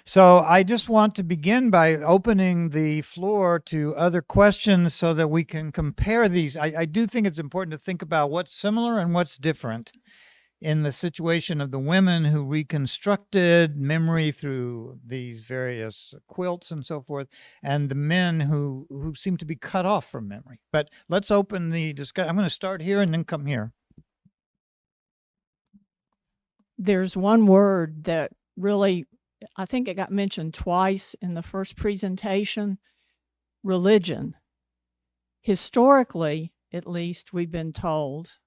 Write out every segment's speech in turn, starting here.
So I just want to begin by opening the floor to other questions so that we can compare these. I do think it's important to think about what's similar and what's different in the situation of the women who reconstructed memory through these various quilts and so forth, and the men who seem to be cut off from memory. But let's open the discussion. I'm going to start here and then come here. There's one word that really, I think it got mentioned twice in the first presentation: religion. Historically, at least, we've been told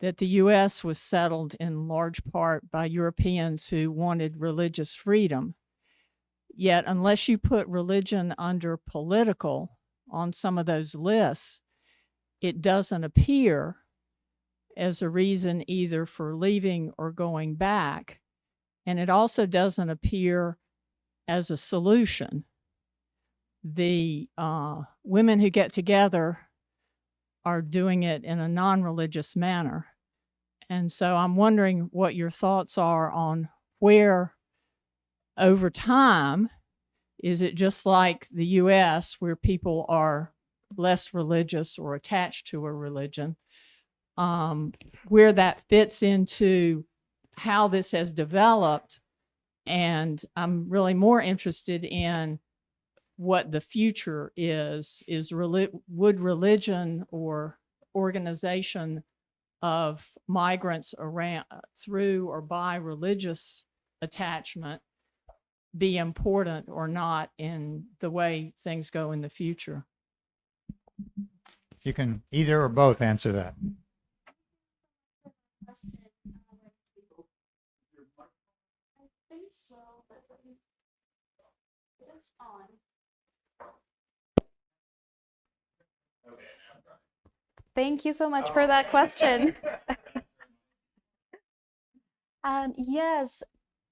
that the U.S. was settled in large part by Europeans who wanted religious freedom. Yet, unless you put religion under political on some of those lists, it doesn't appear as a reason either for leaving or going back. And it also doesn't appear as a solution. The women who get together are doing it in a non-religious manner. And so I'm wondering what your thoughts are on where, over time, is it just like the US where people are less religious or attached to a religion, where that fits into how this has developed? And I'm really more interested in what the future is. Would religion or organization of migrants around through or by religious attachment be important or not in the way things go in the future? You can either or both answer that. It's on. Thank you so much for that question. Yes,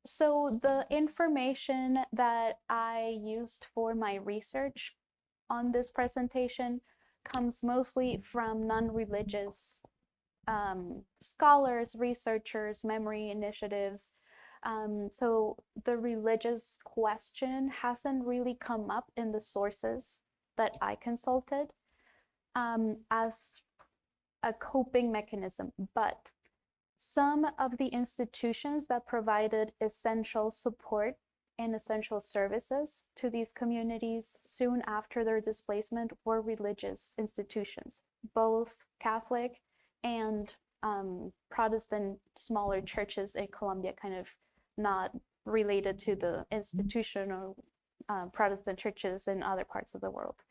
so the information that I used for my research on this presentation comes mostly from non-religious scholars, researchers, memory initiatives. So the religious question hasn't really come up in the sources that I consulted as a coping mechanism, but some of the institutions that provided essential support and essential services to these communities soon after their displacement were religious institutions, both Catholic and Protestant smaller churches in Colombia, kind of not related to the institutional Protestant churches in other parts of the world.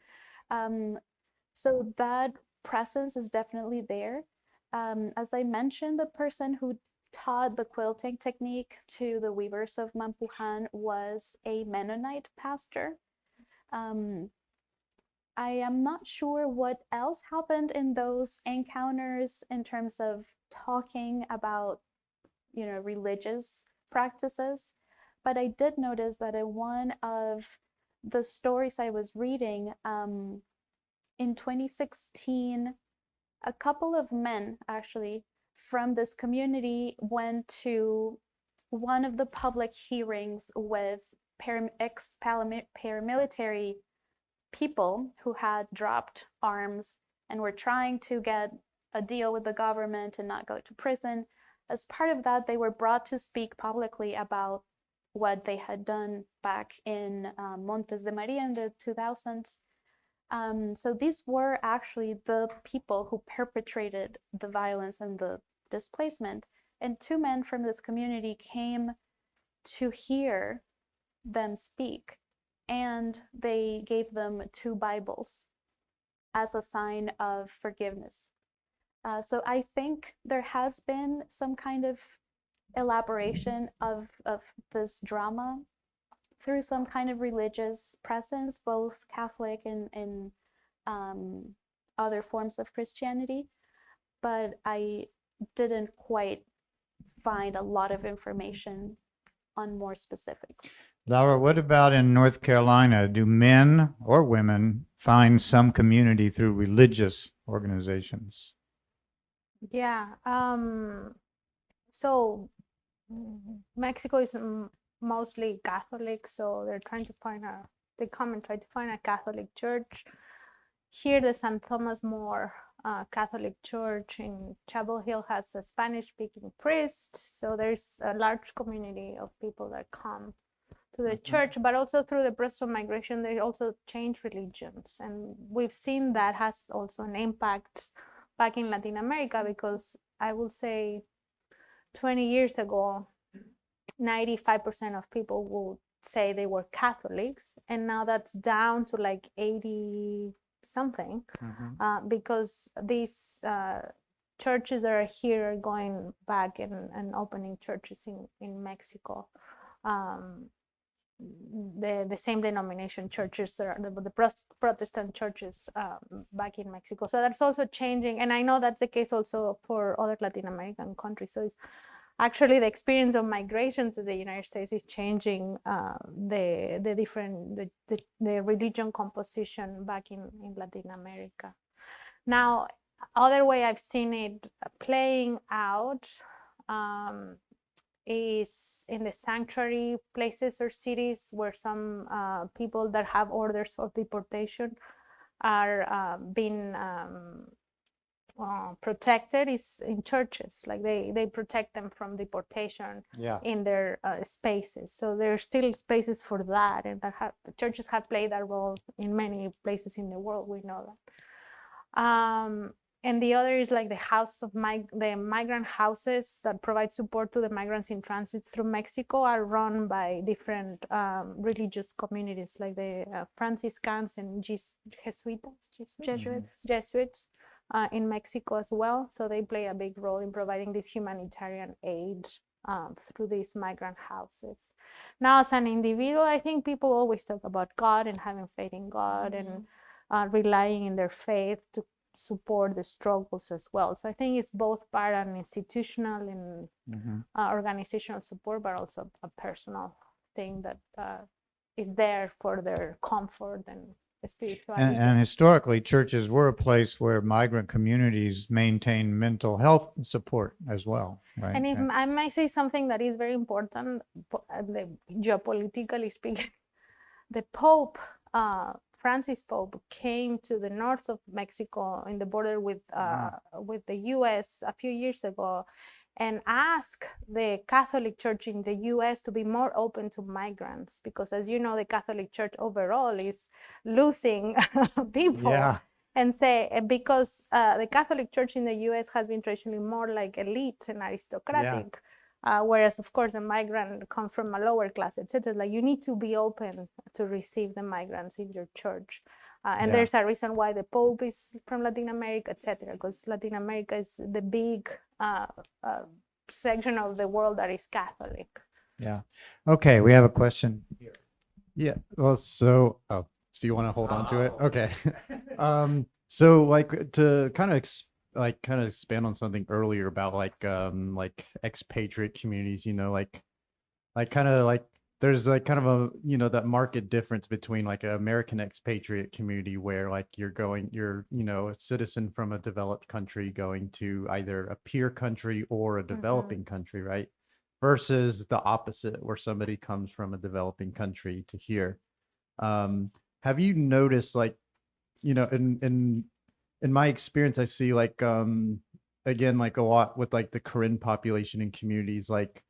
So that presence is definitely there. As I mentioned, the person who taught the quilting technique to the weavers of Mampuhan was a Mennonite pastor. I am not sure what else happened in those encounters in terms of talking about, religious practices, but I did notice that in one of the stories I was reading, in 2016, a couple of men actually from this community went to one of the public hearings with ex-paramilitary people who had dropped arms and were trying to get a deal with the government and not go to prison. As part of that, they were brought to speak publicly about what they had done back in Montes de Maria in the 2000s. So these were actually the people who perpetrated the violence and the displacement. And two men from this community came to hear them speak, and they gave them 2 Bibles as a sign of forgiveness. So I think there has been some kind of elaboration of this drama through some kind of religious presence, both Catholic and other forms of Christianity, but I didn't quite find a lot of information on more specifics. Laura, what about in North Carolina? Do men or women find some community through religious organizations? Yeah. So Mexico is mostly Catholic, so they're trying to find they come and try to find a Catholic church. Here, the St. Thomas More Catholic Church in Chapel Hill has a Spanish-speaking priest, so there's a large community of people that come to the church, but also through the process of migration, they also change religions. And we've seen that has also an impact back in Latin America, because I will say 20 years ago, 95% of people would say they were Catholics, and now that's down to like 80 something, because these churches that are here are going back and opening churches in Mexico. The same denomination churches, that are the Protestant churches back in Mexico. So that's also changing, and I know that's the case also for other Latin American countries. So it's actually the experience of migration to the United States is changing the different the religion composition back in Latin America. Now, other way I've seen it playing out is in the sanctuary places or cities where some people that have orders of deportation are being protected, is in churches. Like they protect them from deportation in their spaces. So there are still spaces for that, and that the churches have played that role in many places in the world. We know that. And the other is like the the migrant houses that provide support to the migrants in transit through Mexico are run by different religious communities, like the Franciscans and Jesuits in Mexico as well. So they play a big role in providing this humanitarian aid through these migrant houses. Now, as an individual, I think people always talk about God and having faith in God and relying in their faith to support the struggles as well. So I think it's both part an institutional and organizational support, but also a personal thing that is there for their comfort and spirituality. And historically, churches were a place where migrant communities maintained mental health support as well, right? And if I might say something that is very important, geopolitically speaking, the Pope, Francis Pope, came to the north of Mexico in the border with the U.S. a few years ago, and asked the Catholic Church in the U.S. to be more open to migrants, because, as you know, the Catholic Church overall is losing people. And say, because the Catholic Church in the U.S. has been traditionally more like elite and aristocratic. Whereas, of course, a migrant comes from a lower class, etc. Like, you need to be open to receive the migrants in your church. And there's a reason why the Pope is from Latin America, etc. Because Latin America is the big section of the world that is Catholic. Yeah. Okay, we have a question here. Yeah. Well, so you want to hold on to it? Okay. So like to kind of expand on something earlier about like expatriate communities, there's like kind of a, that market difference between like an American expatriate community where like you're a citizen from a developed country going to either a peer country or a developing country, right? Versus the opposite, where somebody comes from a developing country to here. Have you noticed, like, in my experience, I see like, again, like a lot with like the Karen population in communities, like,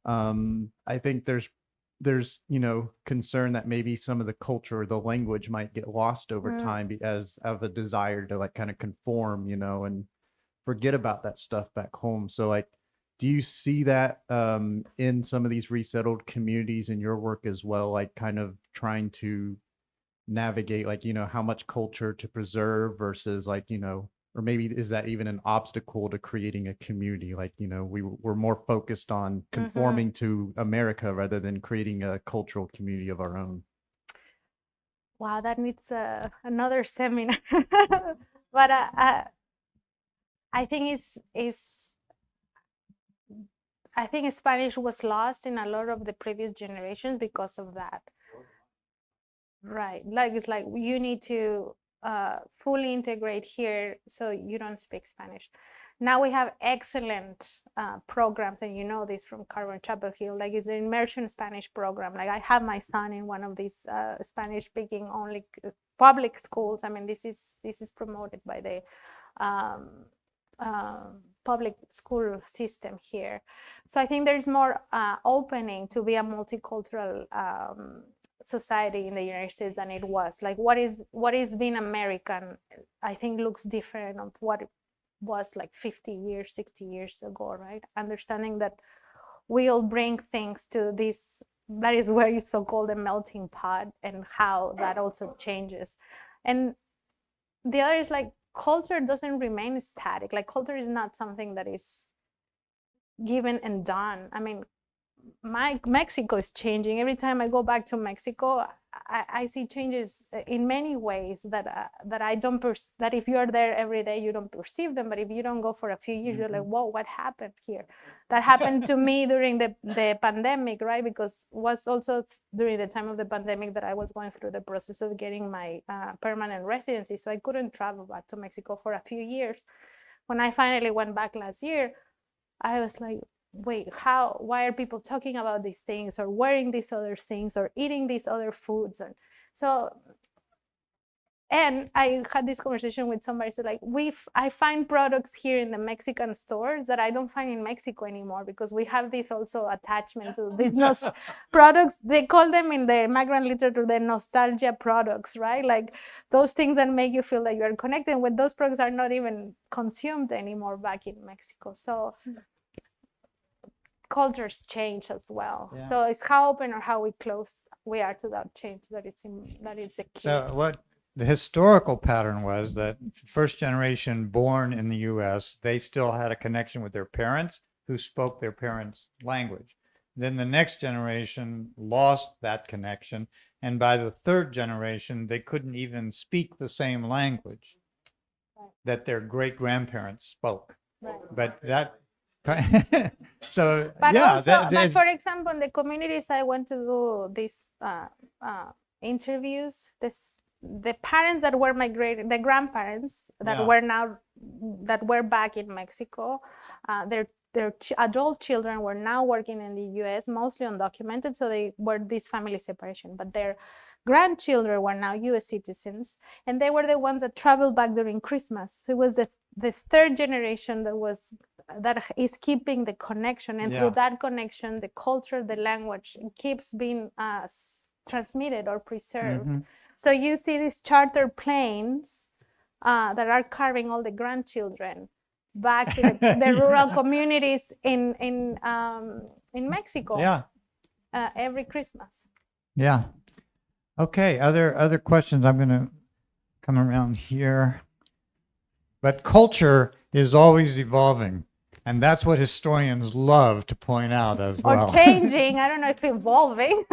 I think there's concern that maybe some of the culture or the language might get lost over time because of a desire to like kind of conform, and forget about that stuff back home. So like, do you see that in some of these resettled communities in your work as well, like kind of trying to navigate like, how much culture to preserve versus like, or maybe is that even an obstacle to creating a community? Like, we're more focused on conforming to America rather than creating a cultural community of our own. Wow, that needs another seminar. But I think I think Spanish was lost in a lot of the previous generations because of that. Right. Like, it's like you need to fully integrate here, so you don't speak Spanish. Now we have excellent programs, and you know this from Carver Chapel Hill, like it's an immersion Spanish program. Like I have my son in one of these Spanish-speaking only public schools. I mean, this is promoted by the public school system here. So I think there's more opening to be a multicultural society in the United States than it was. Like what is being American, I think looks different of what it was like 50 years, 60 years ago, right? Understanding that we all bring things to this, that is where it's so-called a melting pot, and how that also changes. And the other is like culture doesn't remain static. Like culture is not something that is given and done. I mean, Mexico is changing. Every time I go back to Mexico, I see changes in many ways that I don't that if you're there every day, you don't perceive them. But if you don't go for a few years, you're like, whoa, what happened here? That happened to me during the pandemic, right? Because it was also during the time of the pandemic that I was going through the process of getting my permanent residency. So I couldn't travel back to Mexico for a few years. When I finally went back last year, I was like, wait, why are people talking about these things, or wearing these other things, or eating these other foods? And so, and I had this conversation with somebody, so like, I find products here in the Mexican stores that I don't find in Mexico anymore, because we have this also attachment to these products. They call them in the migrant literature the nostalgia products, right? Like those things that make you feel that you are connected with. Those products are not even consumed anymore back in Mexico. So cultures change as well. Yeah. So it's how open or how closed we are to that change that is the key. So what the historical pattern was that first generation born in the US, they still had a connection with their parents who spoke their parents' language. Then the next generation lost that connection. And by the third generation, they couldn't even speak the same language that their great grandparents spoke. Right. But that so but yeah, also, but for example, in the communities I went to do these interviews, the parents that were migrated, the grandparents that were back in Mexico, their adult children were now working in the US, mostly undocumented, so they were this family separation, but their grandchildren were now US citizens, and they were the ones that traveled back during Christmas. It was the third generation that is keeping the connection, and through that connection, the culture, the language keeps being transmitted or preserved. Mm-hmm. So you see these charter planes that are carrying all the grandchildren back to the rural communities in Mexico. Yeah. Every Christmas. Yeah. Okay. Other questions? I'm going to come around here. But culture is always evolving. And that's what historians love to point out as well. Or changing. I don't know if evolving.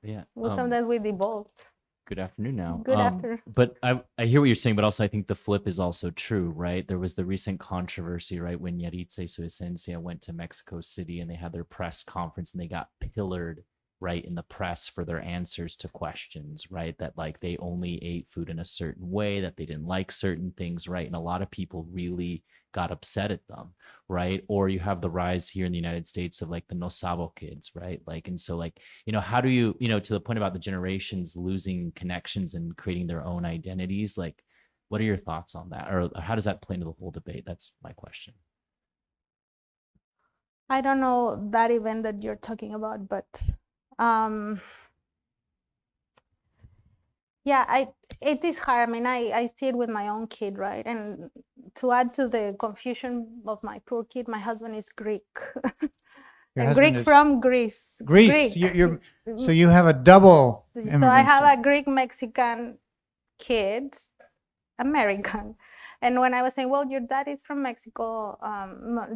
Yeah. Well, sometimes we devolved. Good afternoon now. Good afternoon. But I hear what you're saying, but also I think the flip is also true, right? There was the recent controversy, right? When Yaritza Su Esencia went to Mexico City and they had their press conference and they got pillared, right, in the press for their answers to questions, right? That like they only ate food in a certain way, that they didn't like certain things, right? And a lot of people really got upset at them, right? Or you have the rise here in the United States of like the no sabo kids, right? Like, and so like, how do you, to the point about the generations losing connections and creating their own identities, like, what are your thoughts on that? Or how does that play into the whole debate? That's my question. I don't know that event that you're talking about, but yeah, it is hard. I mean, I see it with my own kid, right? And to add to the confusion of my poor kid, my husband is Greek. And Greek from Greece. Greece. So you have a double. So I have a Greek Mexican kid, American. And when I was saying, well, your dad is from Mexico,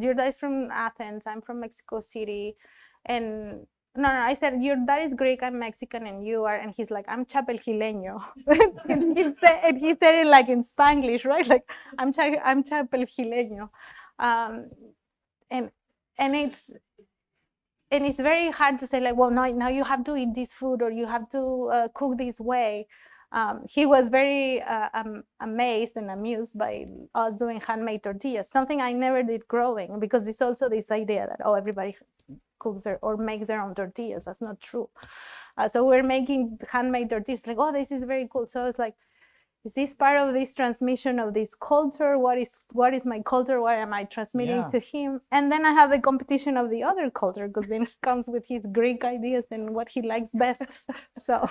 your dad is from Athens, I'm from Mexico City, and no, I said, your dad is Greek, I'm Mexican, and you are, and he's like, I'm Chapelgileño. And he said it like in Spanglish, right? Like, I'm Chapelgileño. And it's very hard to say like, well, now you have to eat this food, or you have to cook this way. He was very amazed and amused by us doing handmade tortillas, something I never did growing, because it's also this idea that, oh, everybody cooks or makes their own tortillas. That's not true. So we're making handmade tortillas, like, oh, this is very cool. So it's like, is this part of this transmission of this culture? What is my culture? What am I transmitting to him? And then I have the competition of the other culture, because then he comes with his Greek ideas and what he likes best. So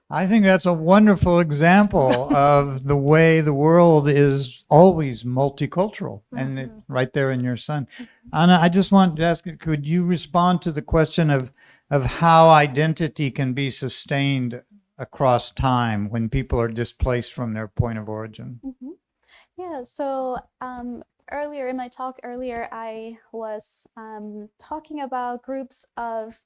I think that's a wonderful example of the way the world is always multicultural, and it, right there in your son. Anna, I just want to ask, could you respond to the question of how identity can be sustained across time when people are displaced from their point of origin? Yeah, so earlier in my talk I was talking about groups of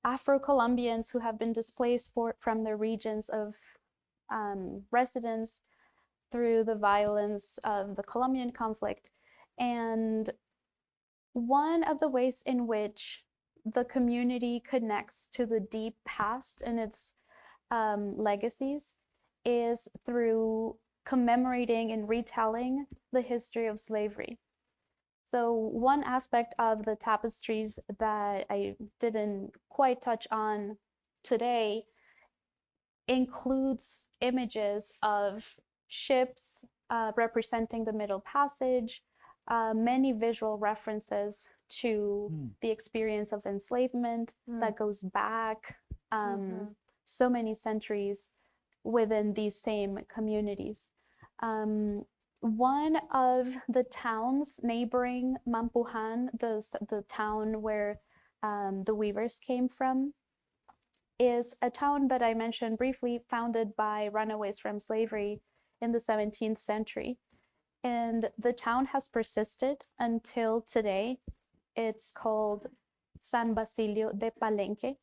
Afro-Colombians who have been displaced from their regions of residence through the violence of the Colombian conflict. And one of the ways in which the community connects to the deep past and its legacies is through commemorating and retelling the history of slavery. So one aspect of the tapestries that I didn't quite touch on today includes images of ships representing the Middle Passage, many visual references to the experience of enslavement that goes back so many centuries within these same communities. One of the towns neighboring Mampuhan, the town where the weavers came from, is a town that I mentioned briefly, founded by runaways from slavery in the 17th century. And the town has persisted until today. It's called San Basilio de Palenque.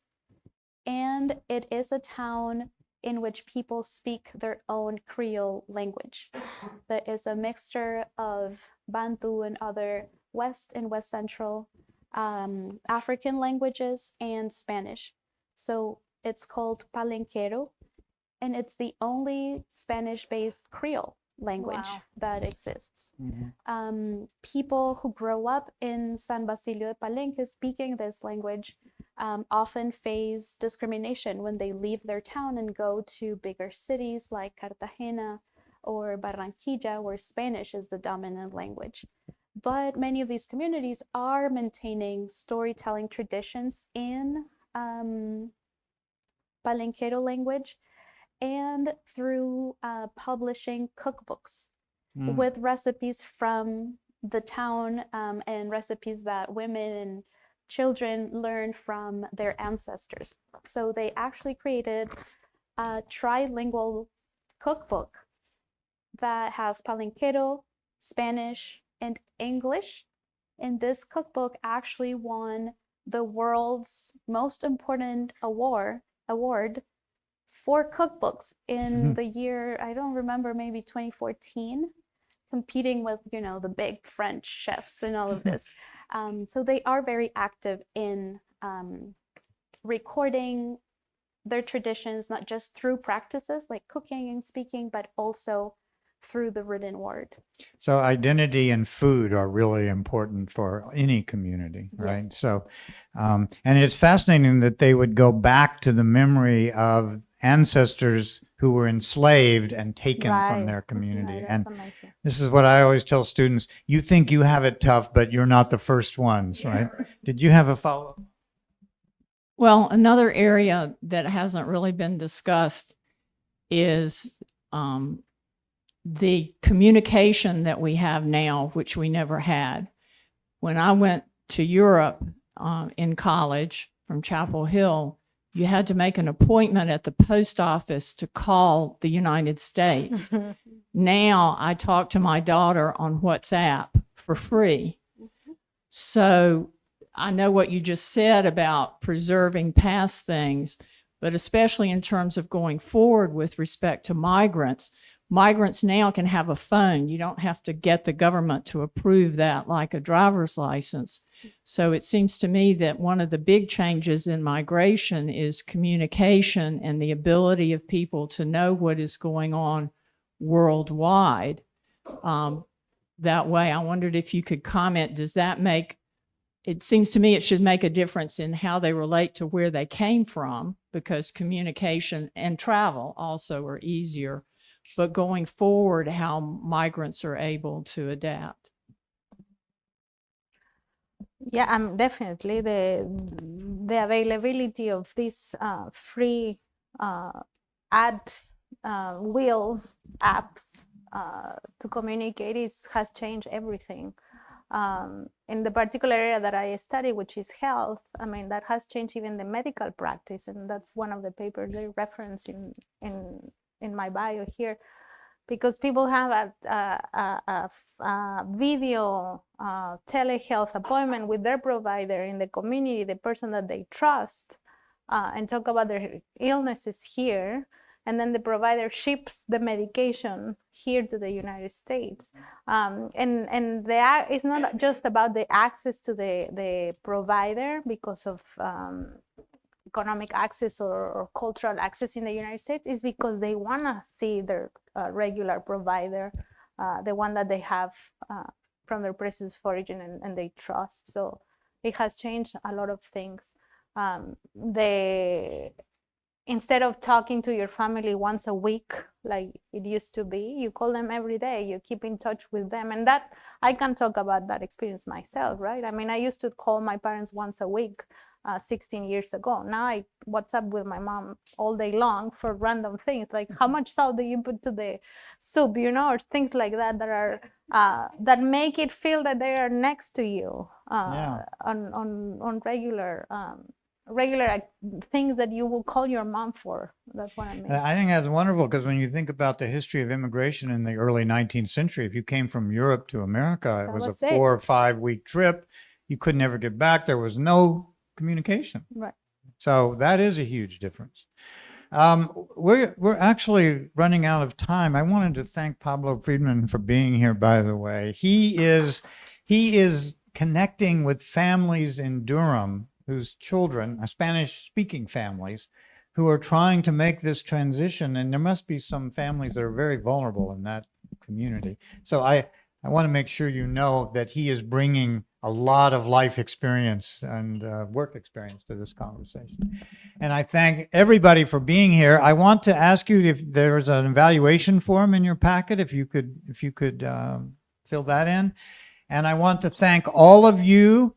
And it is a town in which people speak their own Creole language. There is a mixture of Bantu and other West and West Central African languages and Spanish. So it's called Palenquero, and it's the only Spanish-based Creole language that exists. People who grow up in San Basilio de Palenque speaking this language often face discrimination when they leave their town and go to bigger cities like Cartagena or Barranquilla, where Spanish is the dominant language. But many of these communities are maintaining storytelling traditions in Palenquero language and through publishing cookbooks with recipes from the town and recipes that women and children learn from their ancestors. So they actually created a trilingual cookbook that has Palenquero, Spanish, and English. And this cookbook actually won the world's most important award for cookbooks in the year, I don't remember, maybe 2014, competing with, you know, the big French chefs and all of this. So they are very active in recording their traditions, not just through practices like cooking and speaking, but also through the written word. So identity and food are really important for any community, right? Yes. So, and it's fascinating that they would go back to the memory of ancestors who were enslaved and taken from their community. That's And amazing. this is what I always tell students: you think you have it tough, but you're not the first ones, right? Did you have a follow-up? Well, another area that hasn't really been discussed is the communication that we have now, which we never had. When I went to Europe in college from Chapel Hill, you had to make an appointment at the post office to call the United States. Now I talk to my daughter on WhatsApp for free. So I know what you just said about preserving past things, but especially in terms of going forward with respect to migrants, migrants now can have a phone. You don't have to get the government to approve that like a driver's license. So it seems to me that one of the big changes in migration is communication and the ability of people to know what is going on worldwide. That way, I wondered if you could comment, does that make, it seems to me it should make a difference in how they relate to where they came from, because communication and travel also are easier, but going forward, how migrants are able to adapt. Yeah, definitely the availability of these free ads wheel apps to communicate has changed everything. In the particular area that I study, which is health, I mean, that has changed even the medical practice, and that's one of the papers they reference in my bio here, because people have a video telehealth appointment with their provider in the community, the person that they trust, and talk about their illnesses here. And then the provider ships the medication here to the United States. And it's not just about the access to the provider because of economic access or cultural access in the United States, is because they want to see their regular provider, the one that they have from their places of origin and they trust. So it has changed a lot of things. Instead of talking to your family once a week like it used to be, you call them every day, you keep in touch with them. And that, I can talk about that experience myself, right? I mean, I used to call my parents once a week 16 years ago. Now I WhatsApp with my mom all day long for random things, like how much salt do you put to the soup, you know, or things like that that are that make it feel that they are next to you on regular things that you will call your mom for. That's what I mean. I think that's wonderful, because when you think about the history of immigration in the early 19th century, if you came from Europe to America, it was a 4 or 5 week trip. You could never get back. There was no communication. Right. So that is a huge difference. We're actually running out of time. I wanted to thank Pablo Friedman for being here, by the way. He is connecting with families in Durham whose children are Spanish-speaking families who are trying to make this transition. And there must be some families that are very vulnerable in that community. So I want to make sure you know that he is bringing a lot of life experience and work experience to this conversation. And I thank everybody for being here. I want to ask you if there's an evaluation form in your packet, if you could fill that in. And I want to thank all of you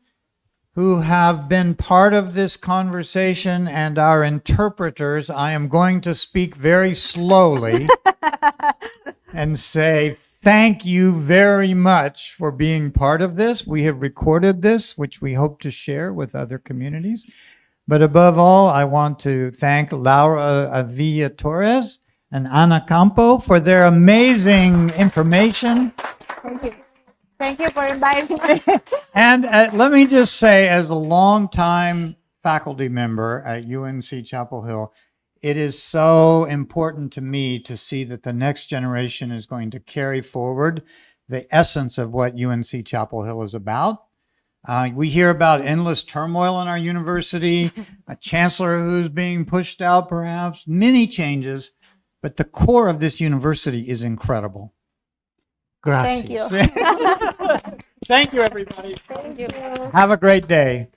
who have been part of this conversation and our interpreters. I am going to speak very slowly and say thank you very much for being part of this. We have recorded this, which we hope to share with other communities. But above all, I want to thank Laura Avilla Torres and Ana Campo for their amazing information. Thank you. Thank you for inviting me. And let me just say, as a longtime faculty member at UNC Chapel Hill, it is so important to me to see that the next generation is going to carry forward the essence of what UNC Chapel Hill is about. We hear about endless turmoil in our university, a chancellor who's being pushed out, perhaps, many changes, but the core of this university is incredible. Gracias. Thank you. Thank you, everybody. Thank you. Have a great day.